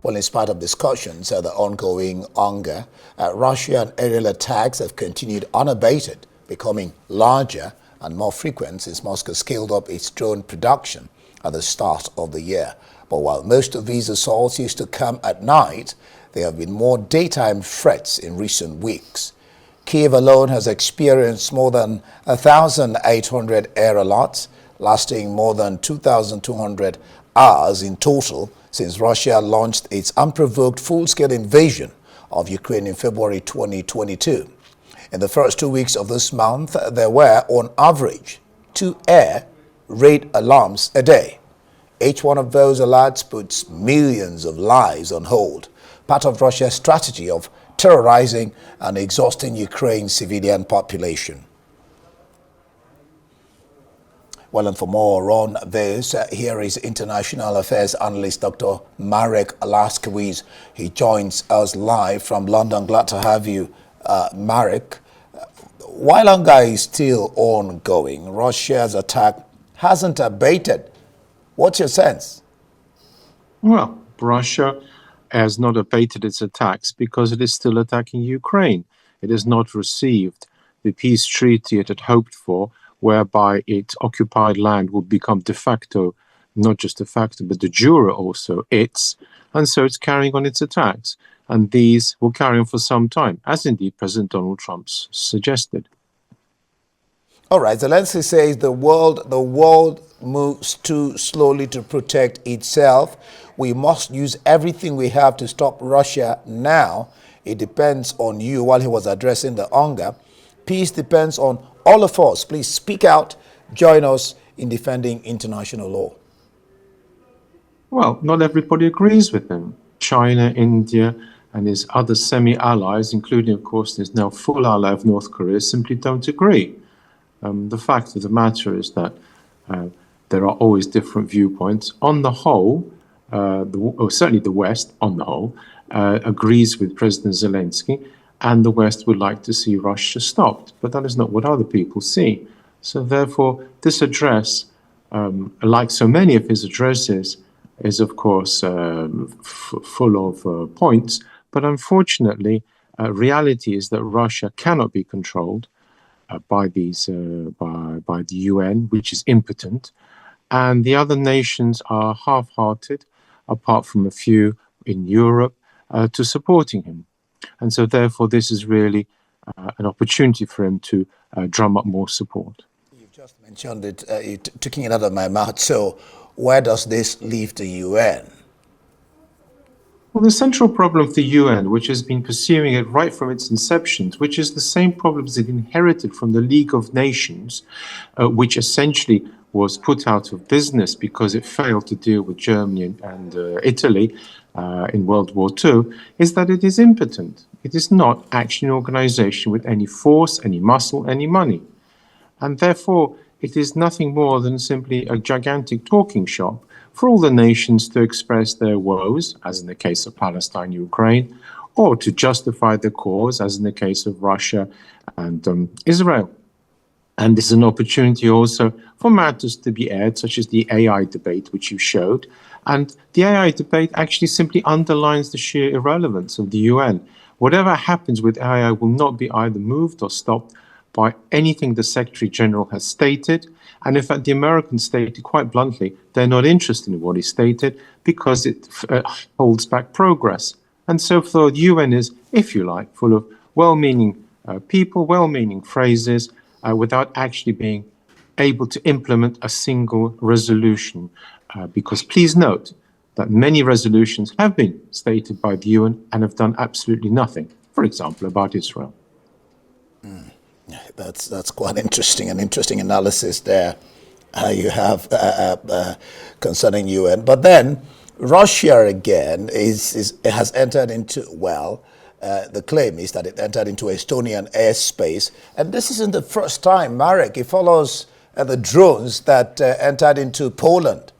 Well, in spite of discussions the ongoing hunger, Russian aerial attacks have continued unabated, becoming larger and more frequent since Moscow scaled up its drone production at the start of the year. But while most of these assaults used to come at night, there have been more daytime threats in recent weeks. Kyiv alone has experienced more than 1,800 air alerts, lasting more than 2,200 hours in total since Russia launched its unprovoked full-scale invasion of Ukraine in February 2022. In the first 2 weeks of this month, there were, on average, 2 air raid alarms a day. Each one of those alerts puts millions of lives on hold, part of Russia's strategy of terrorizing and exhausting Ukraine's civilian population. Well, and for more on this, here is international affairs analyst Dr. Marek Laskiewicz. He joins us live from London. Glad to have you, Marek. While hunger is still ongoing, Russia's attack hasn't abated. What's your sense? Well, Russia has not abated its attacks because it is still attacking Ukraine. It has not received the peace treaty it had hoped for, whereby its occupied land would become de facto, not just de facto, but de jure also its, and so it's carrying on its attacks. And these will carry on for some time, as indeed President Donald Trump suggested. All right, Zelensky says the world moves too slowly to protect itself. We must use everything we have to stop Russia now. It depends on you. While he was addressing the hunger, peace depends on all of us. Please speak out. Join us in defending international law. Well, not everybody agrees with him. China, India, and his other semi-allies, including, of course, his now full ally of North Korea, simply don't agree. The fact of the matter is that there are always different viewpoints. On the whole, certainly the West, on the whole, agrees with President Zelensky, and the West would like to see Russia stopped. But that is not what other people see. So therefore, this address, like so many of his addresses, is of course full of points. But unfortunately, reality is that Russia cannot be controlled by the UN, which is impotent. And the other nations are half-hearted, apart from a few in Europe, to supporting him. And so therefore, this is really an opportunity for him to drum up more support. You've just mentioned it, you're taking it out of my mouth. So where does this leave the UN? Well, the central problem of the UN, which has been pursuing it right from its inception, which is the same problems it inherited from the League of Nations, which essentially was put out of business because it failed to deal with Germany and Italy in World War II, is that it is impotent. It is not actually an organization with any force, any muscle, any money. And therefore, it is nothing more than simply a gigantic talking shop for all the nations to express their woes, as in the case of Palestine, Ukraine, or to justify their cause, as in the case of Russia and Israel. And this is an opportunity also for matters to be aired, such as the AI debate, which you showed. And the AI debate actually simply underlines the sheer irrelevance of the UN. Whatever happens with AI will not be either moved or stopped by anything the Secretary General has stated. And in fact, the Americans stated quite bluntly, they're not interested in what he stated because it holds back progress. And so the UN is, if you like, full of well-meaning people, well-meaning phrases, without actually being able to implement a single resolution. Because please note that many resolutions have been stated by the UN and have done absolutely nothing, for example, about Israel. That's quite interesting, an interesting analysis there you have concerning UN. But then Russia again has entered into, well, the claim is that it entered into Estonian airspace. And this isn't the first time, Marek. It follows the drones that entered into Poland.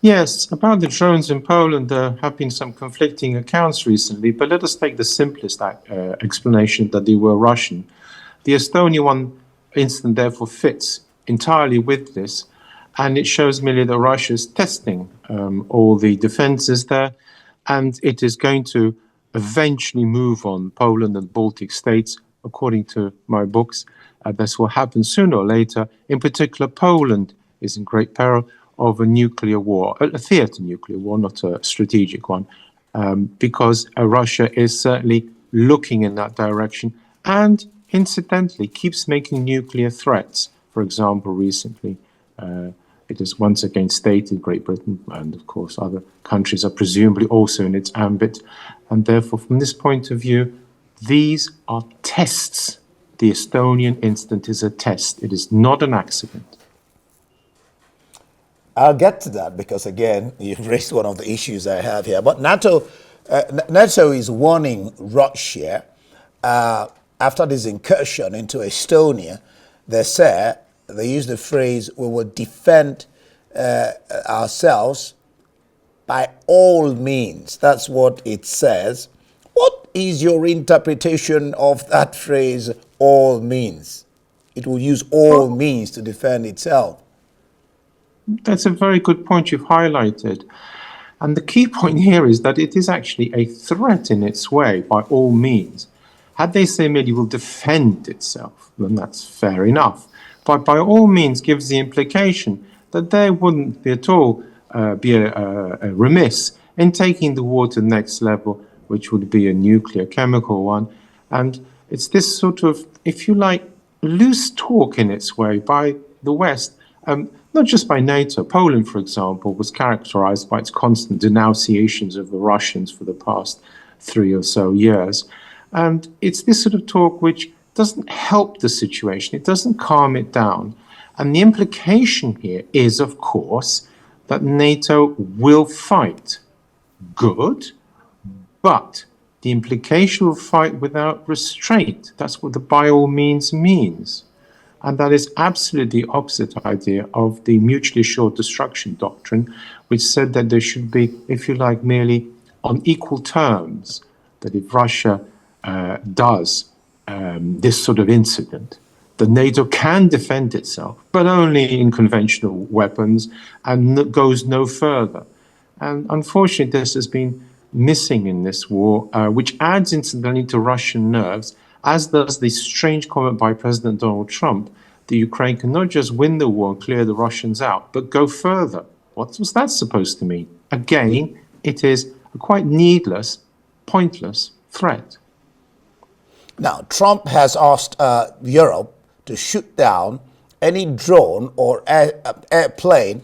Yes, about the drones in Poland, there have been some conflicting accounts recently, but let us take the simplest explanation that they were Russian. The Estonia incident therefore fits entirely with this, And it shows merely that Russia is testing all the defenses there, and it is going to eventually move on Poland and Baltic states, according to my books. This will happen sooner or later. In particular, Poland is in great peril of a nuclear war, a theater nuclear war, not a strategic one, because Russia is certainly looking in that direction and, incidentally, keeps making nuclear threats. For example, recently, it has once again stated Great Britain and, of course, other countries are presumably also in its ambit. And therefore, from this point of view, these are tests. The Estonian incident is a test. It is not an accident. I'll get to that because, again, you've raised one of the issues I have here. But NATO is warning Russia after this incursion into Estonia. They use the phrase, we will defend ourselves by all means. That's what it says. What is your interpretation of that phrase, all means? It will use all means to defend itself. That's a very good point you've highlighted. And the key point here is that it is actually a threat in its way, by all means. Had they say merely will defend itself, then that's fair enough. But by all means gives the implication that they wouldn't be at all remiss in taking the war to the next level, which would be a nuclear chemical one. And it's this sort of, if you like, loose talk in its way by the West, not just by NATO. Poland, for example, was characterized by its constant denunciations of the Russians for the past 3 or so years. And it's this sort of talk which doesn't help the situation. It doesn't calm it down. And the implication here is, of course, that NATO will fight. Good, but the implication will fight without restraint. That's what the by all means means. And that is absolutely the opposite idea of the mutually assured destruction doctrine, which said that there should be, if you like, merely on equal terms, that if Russia does this sort of incident, the NATO can defend itself, but only in conventional weapons and goes no further. And unfortunately, this has been missing in this war, which adds incidentally to Russian nerves, as does the strange comment by President Donald Trump that Ukraine can not just win the war and clear the Russians out, but go further. What was that supposed to mean? Again, it is a quite needless, pointless threat. Now, Trump has asked Europe to shoot down any drone or airplane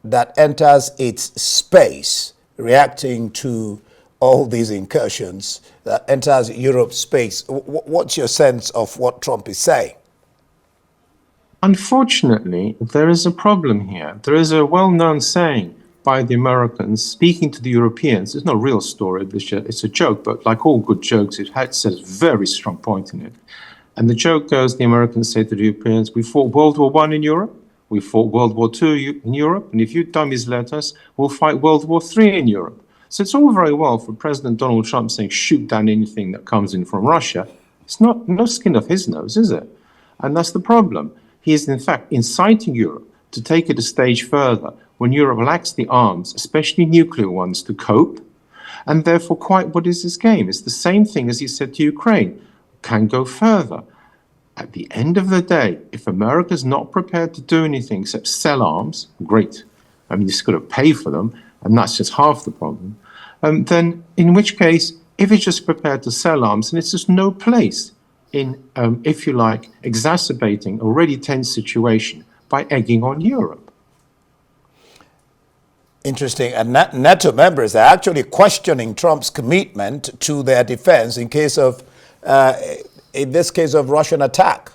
that enters its space, reacting to all these incursions that enters Europe's space. What's your sense of what Trump is saying? Unfortunately, there is a problem here. There is a well-known saying by the Americans speaking to the Europeans. It's not a real story, it's a joke, but like all good jokes, it has a very strong point in it. And the joke goes, the Americans say to the Europeans, we fought World War I in Europe, we fought World War II in Europe, and if you dummies let us, we'll fight World War III in Europe. So it's all very well for President Donald Trump saying, shoot down anything that comes in from Russia. It's no skin off his nose, is it? And that's the problem. He is, in fact, inciting Europe to take it a stage further when Europe lacks the arms, especially nuclear ones, to cope. And therefore, quite what is this game? It's the same thing as he said to Ukraine, can go further. At the end of the day, if America's not prepared to do anything except sell arms, great. I mean, it's got to pay for them, and that's just half the problem. Then, in which case, if it's just prepared to sell arms, then it's just no place in, if you like, exacerbating already tense situation by egging on Europe. Interesting. And NATO members are actually questioning Trump's commitment to their defense in this case of Russian attack.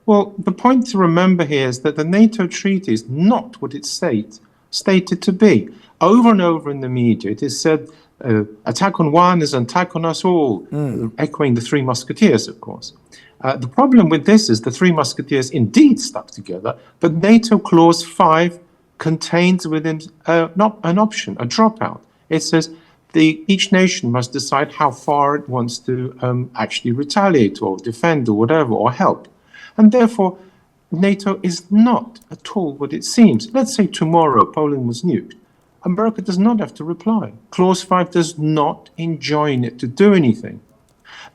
Well, the point to remember here is that the NATO treaty is not what it's stated to be. Over and over in the media, it is said attack on one is an attack on us all, echoing the Three Musketeers, of course. The problem with this is the Three Musketeers indeed stuck together, but NATO Clause 5 contains within not an option, a dropout. It says each nation must decide how far it wants to actually retaliate or defend or whatever, or help. And therefore, NATO is not at all what it seems. Let's say tomorrow Poland was nuked. America does not have to reply. Clause 5 does not enjoin it to do anything.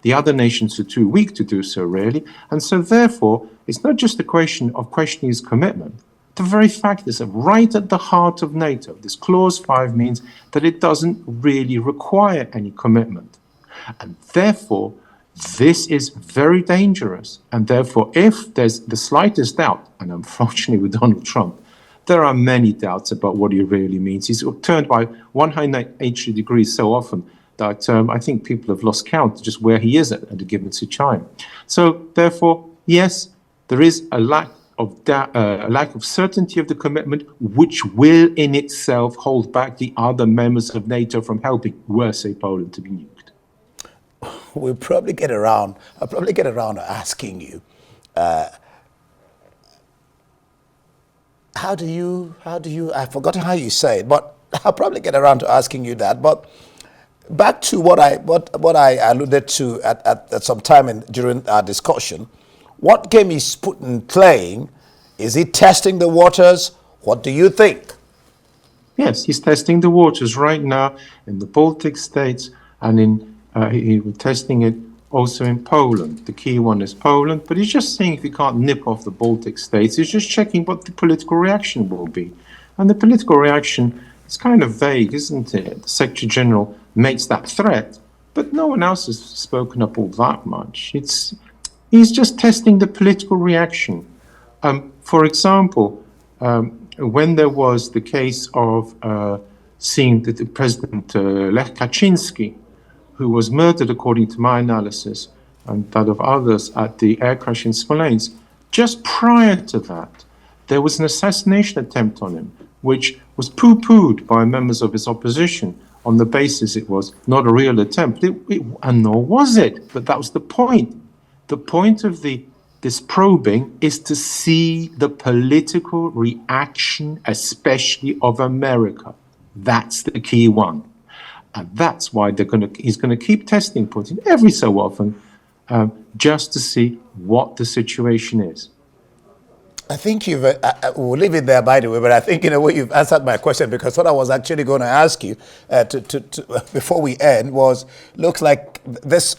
The other nations are too weak to do so, really. And so, therefore, it's not just a question of questioning his commitment. The very fact is that right at the heart of NATO, this Clause 5 means that it doesn't really require any commitment. And therefore, this is very dangerous. And therefore, if there's the slightest doubt, and unfortunately with Donald Trump, there are many doubts about what he really means. He's turned by 180 degrees so often that I think people have lost count just where he is at a given time. So therefore, yes, there is a lack of certainty of the commitment, which will in itself hold back the other members of NATO from helping, were, say, Poland to be nuked. I'll probably get around to asking you, how do you, I've forgotten how you say it, but I'll probably get around to asking you that. But back to what I alluded to at some time during our discussion, what game is Putin playing? Is he testing the waters? What do you think? Yes, he's testing the waters right now in the Baltic states, and he's testing it also in Poland. The key one is Poland, but he's just seeing if he can't nip off the Baltic states. He's just checking what the political reaction will be. And the political reaction is kind of vague, isn't it? The Secretary General makes that threat, but no one else has spoken up all that much. He's just testing the political reaction. For example, when there was the case of seeing the President Lech Kaczynski, who was murdered, according to my analysis and that of others, at the air crash in Smolensk, just prior to that, there was an assassination attempt on him, which was poo-pooed by members of his opposition on the basis it was not a real attempt. And nor was it, but that was the point. The point of this probing is to see the political reaction, especially of America. That's the key one. And that's why he's going to keep testing Putin every so often, just to see what the situation is. I think we'll leave it there, by the way, but I think in a way you've answered my question, because what I was actually going to ask you before we end was, looks like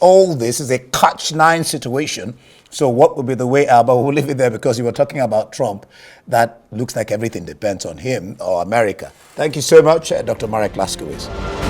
all this is a catch-9 situation. So what would be the way out? But we'll leave it there, because you were talking about Trump. That looks like everything depends on him or America. Thank you so much, Dr. Marek Laskiewicz.